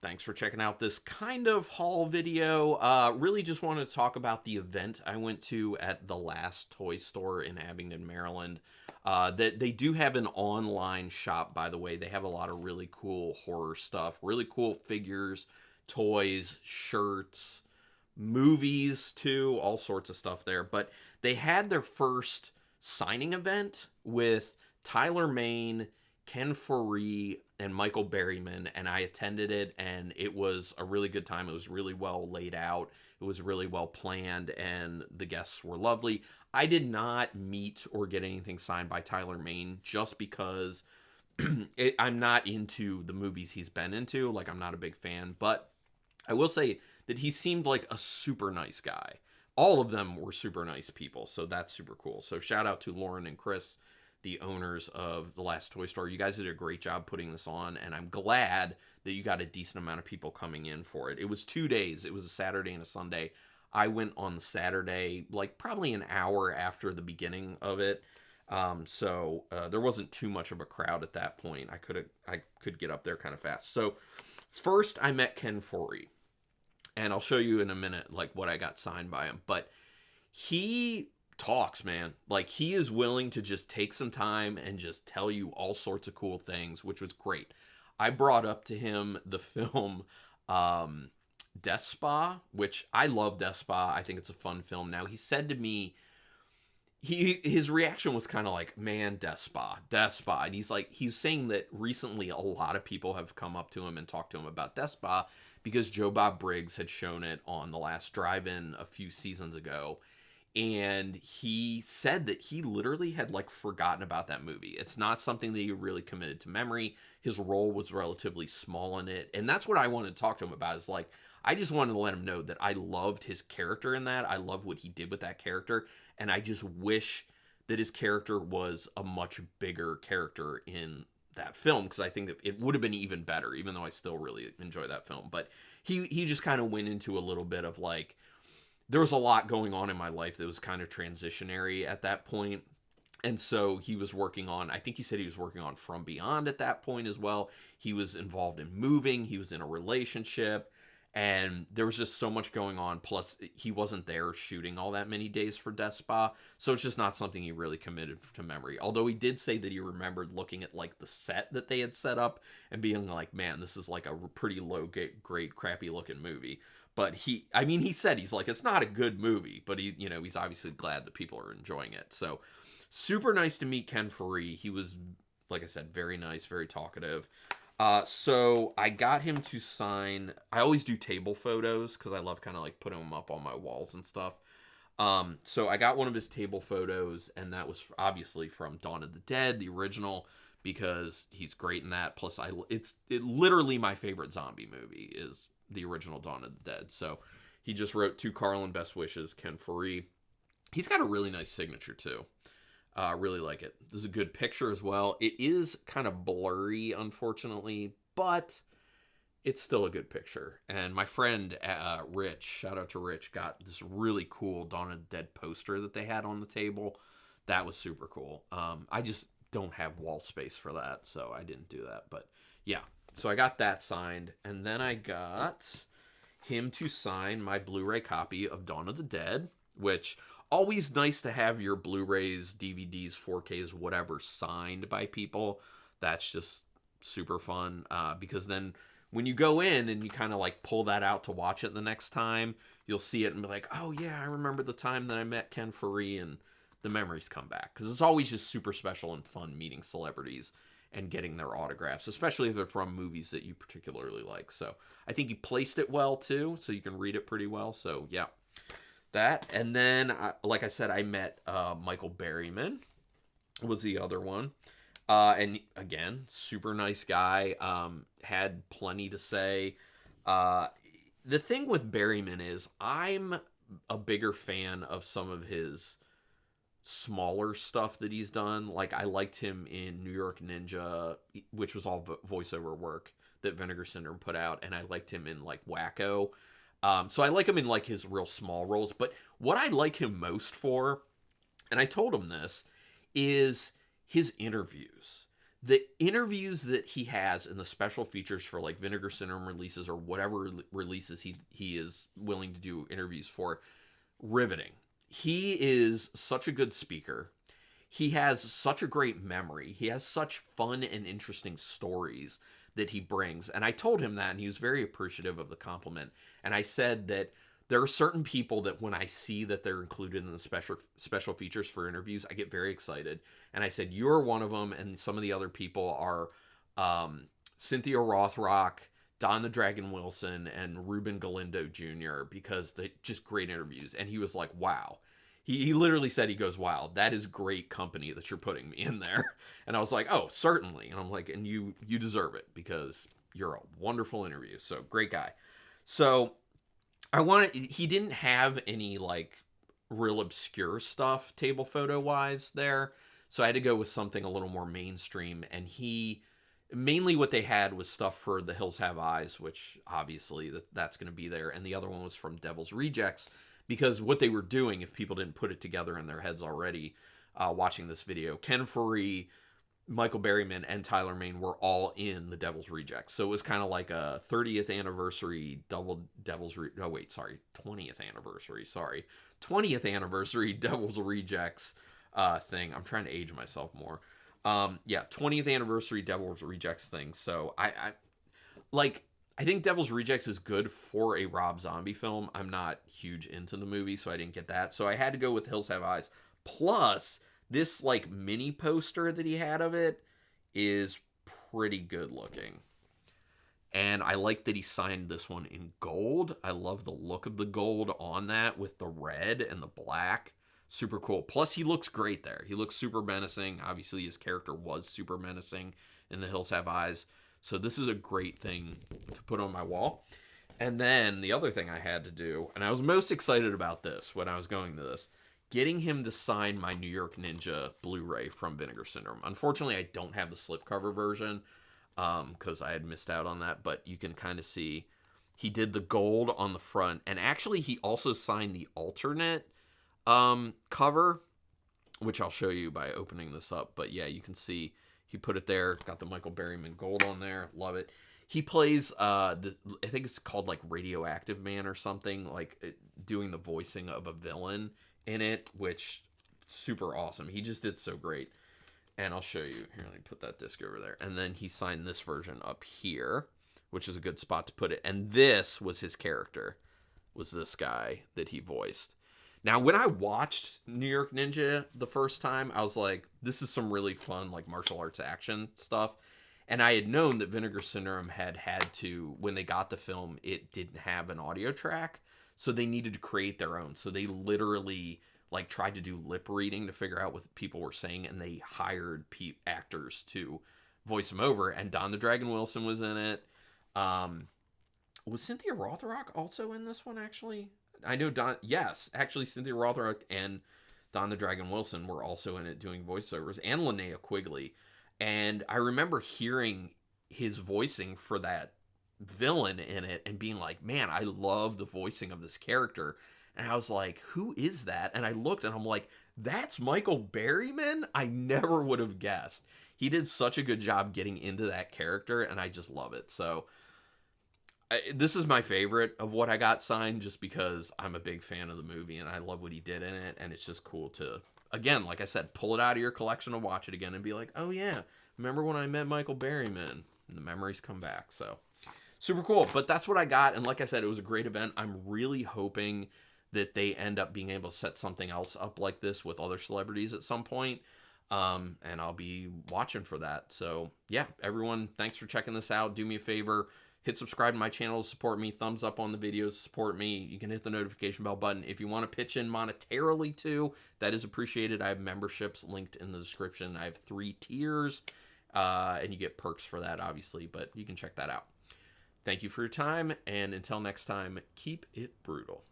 Thanks for checking out this kind of haul video. Really just wanted to talk about the event I went to at the last toy store in Abingdon, Maryland. That they do have an online shop, by the way. They have a lot of really cool horror stuff, really cool figures, toys, shirts, movies too, all sorts of stuff there. But they had their first signing event with Tyler Mane, Ken Foree, and Michael Berryman, and I attended it, and it was a really good time. It was really well laid out. It was really well planned, and the guests were lovely. I did not meet or get anything signed by Tyler Mane just because I'm not into the movies he's been into. Like, I'm not a big fan, but I will say that he seemed like a super nice guy. All of them were super nice people, so that's super cool. So shout out to Lauren and Chris, the owners of the last toy store. You guys did a great job putting this on, and I'm glad that you got a decent amount of people coming in for it. It was 2 days. It was a Saturday and a Sunday. I went on the Saturday, like probably an hour after the beginning of it. So there wasn't too much of a crowd at that point. I could get up there kind of fast. So first I met Ken Foree, and I'll show you in a minute like what I got signed by him. But he talks, man. Like, he is willing to just take some time and just tell you all sorts of cool things, which was great. I brought up to him the film Death Spa, which I love. Death Spa, I think it's a fun film. Now, he said to me, his reaction was kind of like, man, Death Spa. And he's saying that recently a lot of people have come up to him and talked to him about Death Spa because Joe Bob Briggs had shown it on the last drive-in a few seasons ago. And he said that he literally had like forgotten about that movie. It's not something that he really committed to memory. His role was relatively small in it. And that's what I wanted to talk to him about, is like, I just wanted to let him know that I loved his character in that. I love what he did with that character. And I just wish that his character was a much bigger character in that film, because I think that it would have been even better, even though I still really enjoy that film. But he just kind of went into a little bit of like, there was a lot going on in my life that was kind of transitionary at that point. And so he was working on, I think he said he was working on From Beyond at that point as well. He was involved in moving. He was in a relationship. And there was just so much going on. Plus, he wasn't there shooting all that many days for Death Spa. So it's just not something he really committed to memory. Although he did say that he remembered looking at like the set that they had set up and being like, man, this is like a pretty low-grade, crappy looking movie. But he said, he's like, it's not a good movie, but he's obviously glad that people are enjoying it. So super nice to meet Ken Foree. He was, like I said, very nice, very talkative. So I got him to sign, I always do table photos because I love kind of like putting them up on my walls and stuff. So I got one of his table photos, and that was obviously from Dawn of the Dead, the original, because he's great in that. Plus, it's literally my favorite zombie movie is the original Dawn of the Dead. So he just wrote to Carlin, best wishes, Ken Foree. He's got a really nice signature too. Really like it. This is a good picture as well. It is kind of blurry, unfortunately, but it's still a good picture. And my friend Rich, shout out to Rich, got this really cool Dawn of the Dead poster that they had on the table. That was super cool. I just don't have wall space for that, so I didn't do that. But yeah, so I got that signed, and then I got him to sign my Blu-ray copy of Dawn of the Dead, which always nice to have your Blu-rays, DVDs, 4Ks, whatever, signed by people. That's just super fun, because then when you go in and you kind of like pull that out to watch it the next time, you'll see it and be like, oh yeah, I remember the time that I met Ken Foree, and the memories come back. Because it's always just super special and fun meeting celebrities and getting their autographs, especially if they're from movies that you particularly like. So I think he placed it well too, so you can read it pretty well. So yeah, that. And then, like I said, I met Michael Berryman was the other one. And again, super nice guy, had plenty to say. The thing with Berryman is I'm a bigger fan of some of his smaller stuff that he's done. Like, I liked him in New York Ninja, which was all voiceover work that Vinegar Syndrome put out, and I liked him in like Wacko. So I like him in like his real small roles, but what I like him most for, and I told him this, is his interviews. the interviews that he has in the special features for like Vinegar Syndrome releases or whatever releases he is willing to do interviews for, riveting. He is such a good speaker. He has such a great memory. He has such fun and interesting stories that he brings. And I told him that, and he was very appreciative of the compliment. And I said that there are certain people that when I see that they're included in the special features for interviews, I get very excited. And I said, you're one of them, and some of the other people are Cynthia Rothrock, Don the Dragon Wilson, and Ruben Galindo Jr., because they just great interviews. And he was like, wow. He literally said, he goes, wow, that is great company that you're putting me in there. And I was like, oh, certainly. And I'm like, and you deserve it because you're a wonderful interview. So great guy. So he didn't have any like real obscure stuff table photo wise there. So I had to go with something a little more mainstream. And mainly what they had was stuff for The Hills Have Eyes, which obviously that's going to be there. And the other one was from Devil's Rejects, because what they were doing, if people didn't put it together in their heads already, watching this video, Ken Foree, Michael Berryman, and Tyler Mane were all in the Devil's Rejects. So it was kind of like a 30th anniversary 20th anniversary Devil's Rejects thing. I'm trying to age myself more. 20th anniversary Devil's Rejects thing. So I think Devil's Rejects is good for a Rob Zombie film. I'm not huge into the movie, so I didn't get that. So I had to go with Hills Have Eyes. Plus, this like mini poster that he had of it is pretty good looking. And I like that he signed this one in gold. I love the look of the gold on that with the red and the black. Super cool. Plus, he looks great there. He looks super menacing. Obviously, his character was super menacing in The Hills Have Eyes. So this is a great thing to put on my wall. And then the other thing I had to do, and I was most excited about this when I was going to this, getting him to sign my New York Ninja Blu-ray from Vinegar Syndrome. Unfortunately, I don't have the slipcover version because I had missed out on that. But you can kind of see he did the gold on the front. And actually, he also signed the alternate cover, which I'll show you by opening this up. But yeah, you can see he put it there. Got the Michael Berryman gold on there. Love it. He plays, I think it's called like Radioactive Man or something, like doing the voicing of a villain in it, which super awesome. He just did so great. And I'll show you. Here, let me put that disc over there. And then he signed this version up here, which is a good spot to put it. And this was his character, was this guy that he voiced. Now, when I watched New York Ninja the first time, I was like, this is some really fun, like, martial arts action stuff. And I had known that Vinegar Syndrome had to, when they got the film, it didn't have an audio track. So they needed to create their own. So they literally, like, tried to do lip reading to figure out what people were saying. And they hired actors to voice them over. And Don the Dragon Wilson was in it. Was Cynthia Rothrock also in this one, actually? I know actually Cynthia Rothrock and Don the Dragon Wilson were also in it doing voiceovers, and Linnea Quigley. And I remember hearing his voicing for that villain in it and being like, man, I love the voicing of this character. And I was like, who is that? And I looked and I'm like, that's Michael Berryman? I never would have guessed. He did such a good job getting into that character, and I just love it. So this is my favorite of what I got signed, just because I'm a big fan of the movie and I love what he did in it. And it's just cool to, again, like I said, pull it out of your collection and watch it again and be like, oh yeah, remember when I met Michael Berryman? And the memories come back. So super cool. But that's what I got. And like I said, it was a great event. I'm really hoping that they end up being able to set something else up like this with other celebrities at some point. And I'll be watching for that. So yeah, everyone, thanks for checking this out. Do me a favor. Hit subscribe to my channel to support me. Thumbs up on the videos to support me. You can hit the notification bell button. If you want to pitch in monetarily too, that is appreciated. I have memberships linked in the description. I have 3 tiers, and you get perks for that, obviously, but you can check that out. Thank you for your time, and until next time, keep it brutal.